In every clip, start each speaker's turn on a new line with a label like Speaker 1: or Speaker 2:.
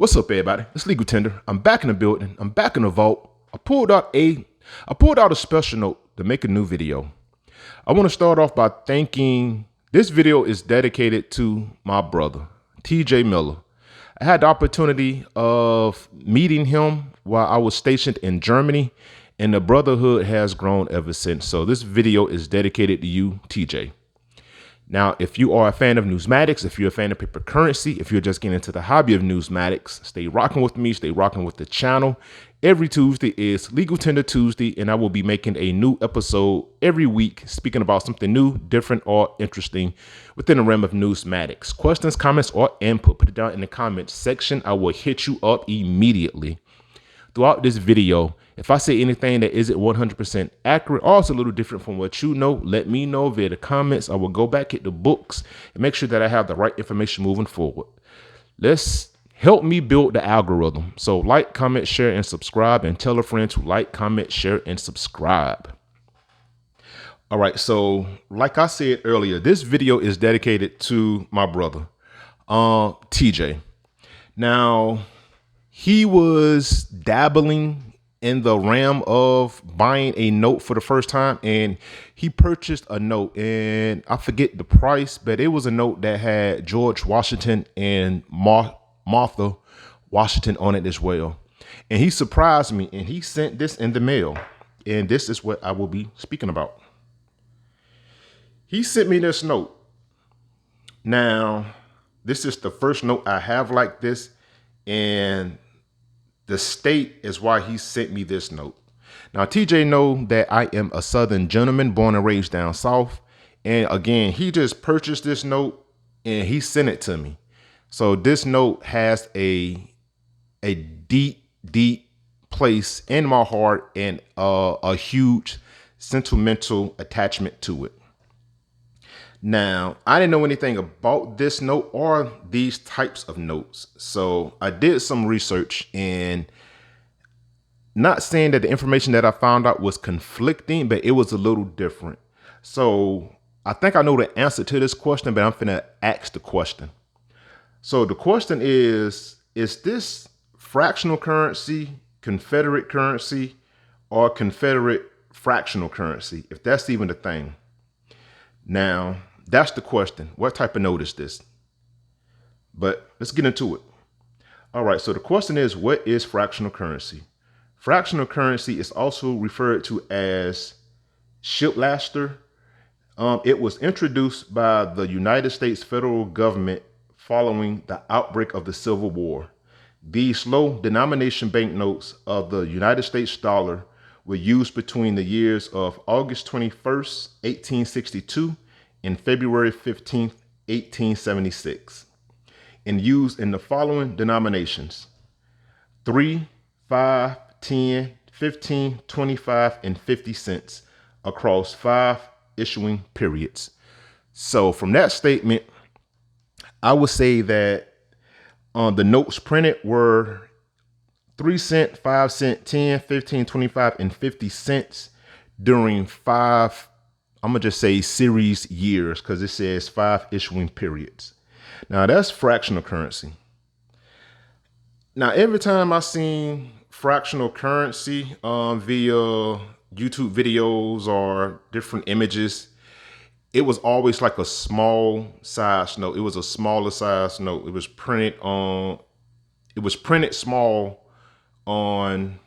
Speaker 1: What's up, everybody? It's Legal Tender. I'm back in the building. I'm back in the vault. I pulled out a special note to make a new video. I want to start off by thanking. This video is dedicated to my brother, TJ Miller. I had the opportunity of meeting him while I was stationed in Germany, and the brotherhood has grown ever since. So this video is dedicated to you, TJ. Now, if you are a fan of numismatics, if you're a fan of paper currency, if you're just getting into the hobby of numismatics, stay rocking with me, stay rocking with the channel. Every Tuesday is Legal Tender Tuesday, and I will be making a new episode every week speaking about something new, different, or interesting within the realm of numismatics. Questions, comments, or input, put it down in the comments section. I will hit you up immediately. Throughout this video, if I say anything that isn't 100% accurate or it's a little different from what you know, let me know via the comments. I will go back at the books and make sure that I have the right information moving forward. Let's help me build the algorithm. So like, comment, share, and subscribe, and tell a friend to like, comment, share, and subscribe. All right, so like I said earlier, this video is dedicated to my brother, TJ. Now, he was dabbling in the realm of buying a note for the first time, and he purchased a note, and I forget the price, but it was a note that had George Washington and Martha Washington on it as well. And he surprised me, and he sent this in the mail, and this is what I will be speaking about. He sent me this note. Now, this is the first note I have like this, and the state is why he sent me this note. Now, TJ know that I am a Southern gentleman born and raised down South. And again, he just purchased this note and he sent it to me. So this note has a deep, deep place in my heart and a huge sentimental attachment to it. Now, I didn't know anything about this note or these types of notes. So I did some research, and not saying that the information that I found out was conflicting, but it was a little different. So I think I know the answer to this question, but I'm finna ask the question. So the question is this fractional currency, Confederate currency, or Confederate fractional currency, if that's even a thing? Now, that's the question. What type of note is this? But let's get into it. All right, so the question is, what is fractional currency? Fractional currency is also referred to as shiplaster. It was introduced by the United States federal government following the outbreak of the Civil War. These low denomination banknotes of the United States dollar were used between the years of August 21st, 1862 and February 15th, 1876, and used in the following denominations: 3, 5, 10, 15, 25, and 50 cents across 5 issuing periods. So from that statement, I would say that the notes printed were 3 cent, 5 cent, 10, 15, 25, and 50 cents during 5, I'm going to just say series years, because it says 5 issuing periods. Now, that's fractional currency. Now, every time I seen fractional currency via YouTube videos or different images, it was always like a small size note. It was a smaller size note. It was printed small on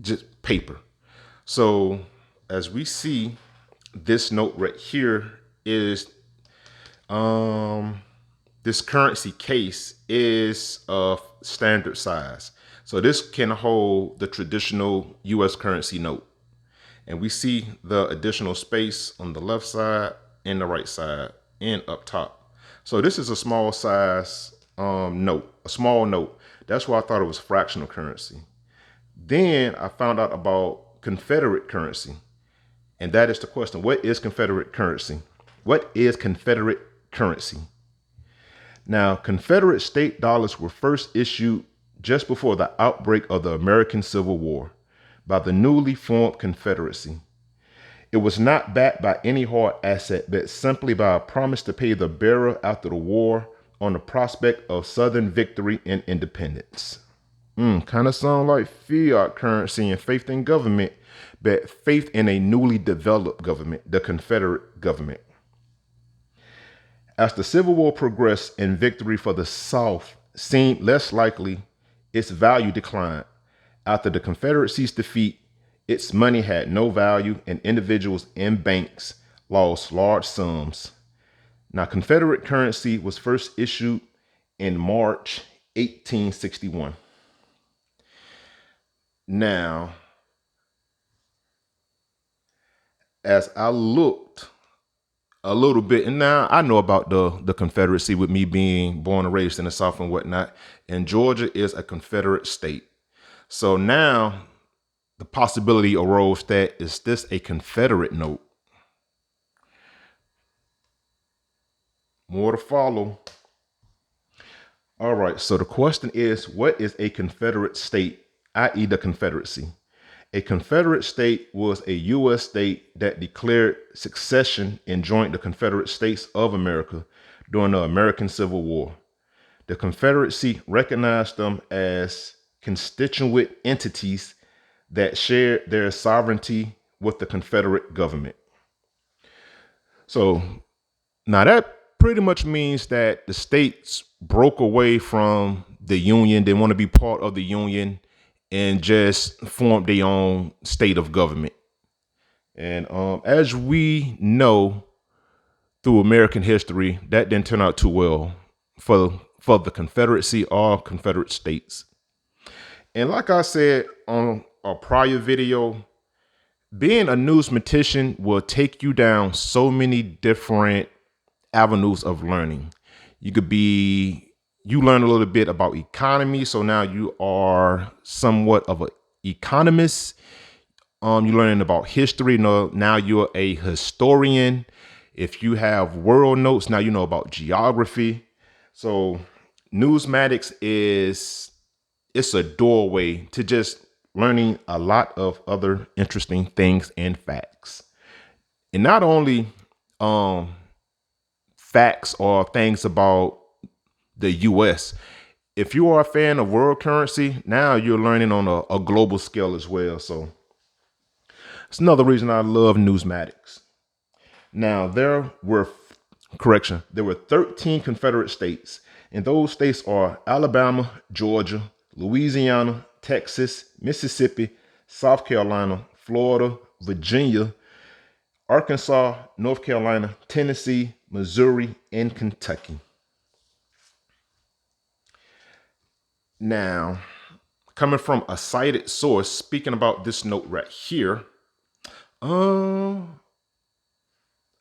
Speaker 1: just paper. So as we see, this note right here is this currency case is of standard size. So this can hold the traditional US currency note. And we see the additional space on the left side and the right side and up top. So this is a small size note, a small note. That's why I thought it was fractional currency. Then I found out about Confederate currency. And that is the question. What is Confederate currency? What is Confederate currency? Now, Confederate state dollars were first issued just before the outbreak of the American Civil War by the newly formed Confederacy. It was not backed by any hard asset, but simply by a promise to pay the bearer after the war on the prospect of Southern victory and independence. Kind of sound like fiat currency and faith in government, but faith in a newly developed government, the Confederate government. As the Civil War progressed and victory for the South seemed less likely, its value declined. After the Confederacy's defeat, its money had no value and individuals and banks lost large sums. Now, Confederate currency was first issued in March 1861. Now, as I looked a little bit, and now I know about the Confederacy with me being born and raised in the South and whatnot, and Georgia is a Confederate state. So now the possibility arose that is this a Confederate note? More to follow. All right, so the question is, what is a Confederate state, i.e. the Confederacy? A Confederate state was a U.S. state that declared secession and joined the Confederate States of America during the American Civil War. The Confederacy recognized them as constituent entities that shared their sovereignty with the Confederate government. So now that pretty much means that the states broke away from the Union. They want to be part of the Union and just formed their own state of government. And as we know through American history, that didn't turn out too well for the Confederacy or Confederate states. And like I said on a prior video, being a numismatician will take you down so many different avenues of learning. You learn a little bit about economy, so now you are somewhat of an economist. You're learning about history. Now you're a historian. If you have world notes, now you know about geography. So numismatics it's a doorway to just learning a lot of other interesting things and facts. And not only facts or things about the US. If you are a fan of world currency, now you're learning on a global scale as well. So it's another reason I love numismatics. Now, there were 13 Confederate states, and those states are Alabama, Georgia, Louisiana, Texas, Mississippi, South Carolina, Florida, Virginia, Arkansas, North Carolina, Tennessee, Missouri, and Kentucky. Now, coming from a cited source, speaking about this note right here, I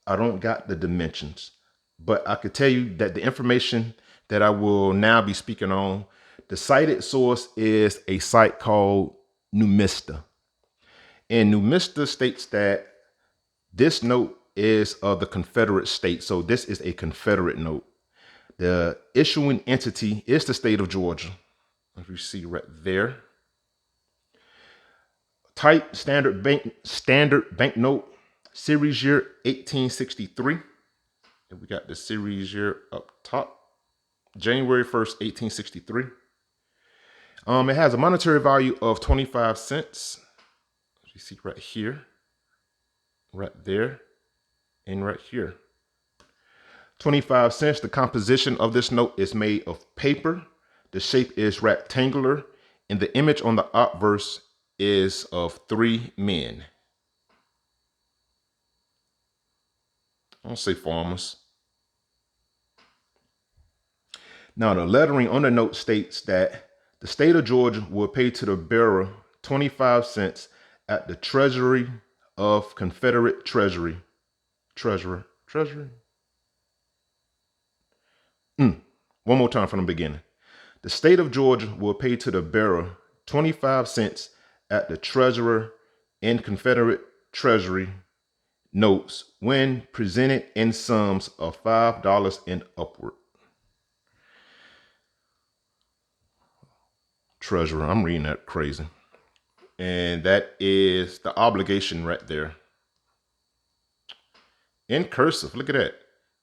Speaker 1: don't got the dimensions, but I could tell you that the information that I will now be speaking on, the cited source is a site called Numista. And Numista states that this note is of the Confederate state. So this is a Confederate note. The issuing entity is the state of Georgia. If you see right there. Type standard banknote, series year 1863. And we got the series year up top, January 1st, 1863. It has a monetary value of 25 cents. As you see right here, right there, and right here. 25 cents. The composition of this note is made of paper. The shape is rectangular, and the image on the obverse is of 3 men. I don't say farmers. Now, the lettering on the note states that the state of Georgia will pay to the bearer 25 cents at the Treasury of Confederate Treasury. Treasury. One more time from the beginning. The state of Georgia will pay to the bearer 25 cents at the Treasurer and Confederate Treasury notes when presented in sums of $5 and upward. Treasurer, I'm reading that crazy. And that is the obligation right there. In cursive, look at that.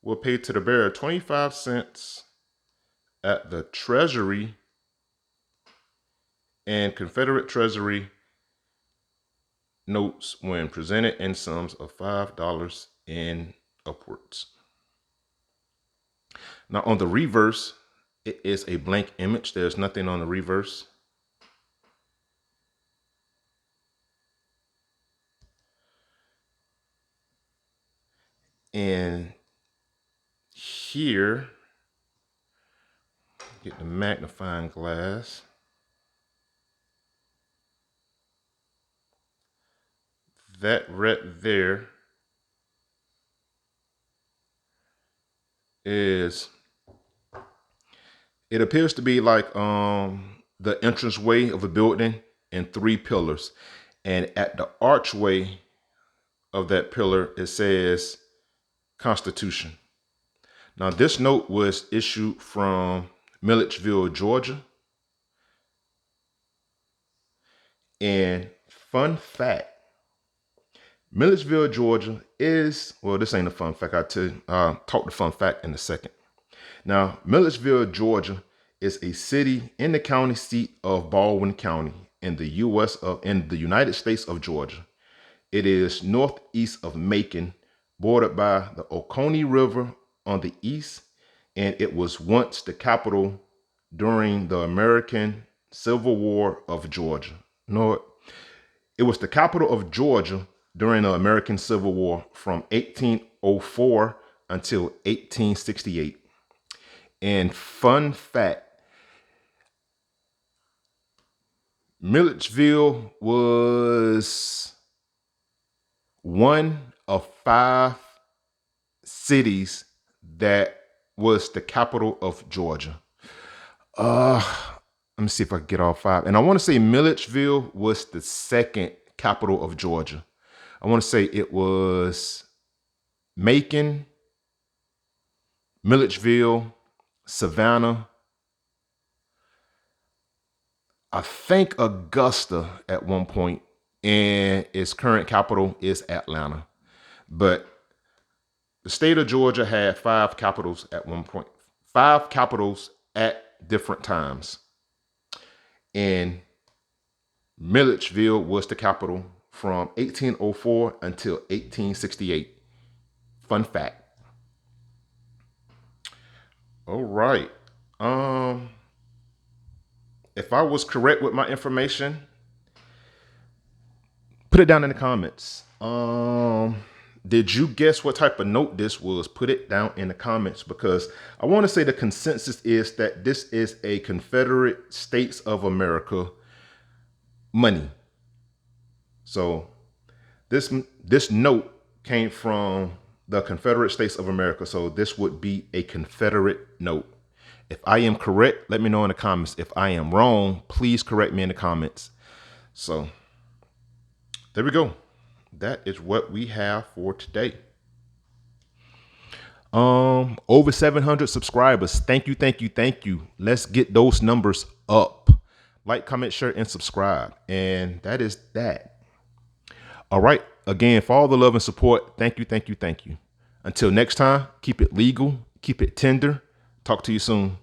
Speaker 1: We'll pay to the bearer 25 cents at the Treasury and Confederate Treasury notes when presented in sums of $5 and upwards. Now on the reverse, it is a blank image. There's nothing on the reverse. And here, get the magnifying glass. That right there is, it appears to be like the entranceway of a building and 3 pillars. And at the archway of that pillar, it says Constitution. Now, this note was issued from Milledgeville, Georgia. And fun fact, Milledgeville, Georgia is, well, this ain't a fun fact. I'll talk the fun fact in a second. Now, Milledgeville, Georgia is a city in the county seat of Baldwin County in the United States of Georgia. It is northeast of Macon, bordered by the Oconee River on the east, and it was once the capital during the American Civil War of Georgia. No, it was the capital of Georgia during the American Civil War from 1804 until 1868. And fun fact, Milledgeville was one of 5 cities that was the capital of Georgia. Let me see if I can get all 5. And I want to say Milledgeville was the second capital of Georgia. I want to say it was Macon, Milledgeville, Savannah, I think Augusta at one point, and its current capital is Atlanta. But the state of Georgia had 5 capitals at one point, 5 capitals at different times. And Milledgeville was the capital from 1804 until 1868. Fun fact. All right. If I was correct with my information, put it down in the comments. Did you guess what type of note this was? Put it down in the comments, because I want to say the consensus is that this is a Confederate States of America money. So this note came from the Confederate States of America. So this would be a Confederate note. If I am correct, let me know in the comments. If I am wrong, please correct me in the comments. So there we go. That is what we have for today. Over 700 subscribers. Thank you, thank you, thank you. Let's get those numbers up. Like, comment, share, and subscribe. And that is that. All right. Again, for all the love and support, thank you, thank you, thank you. Until next time, keep it legal, keep it tender. Talk to you soon.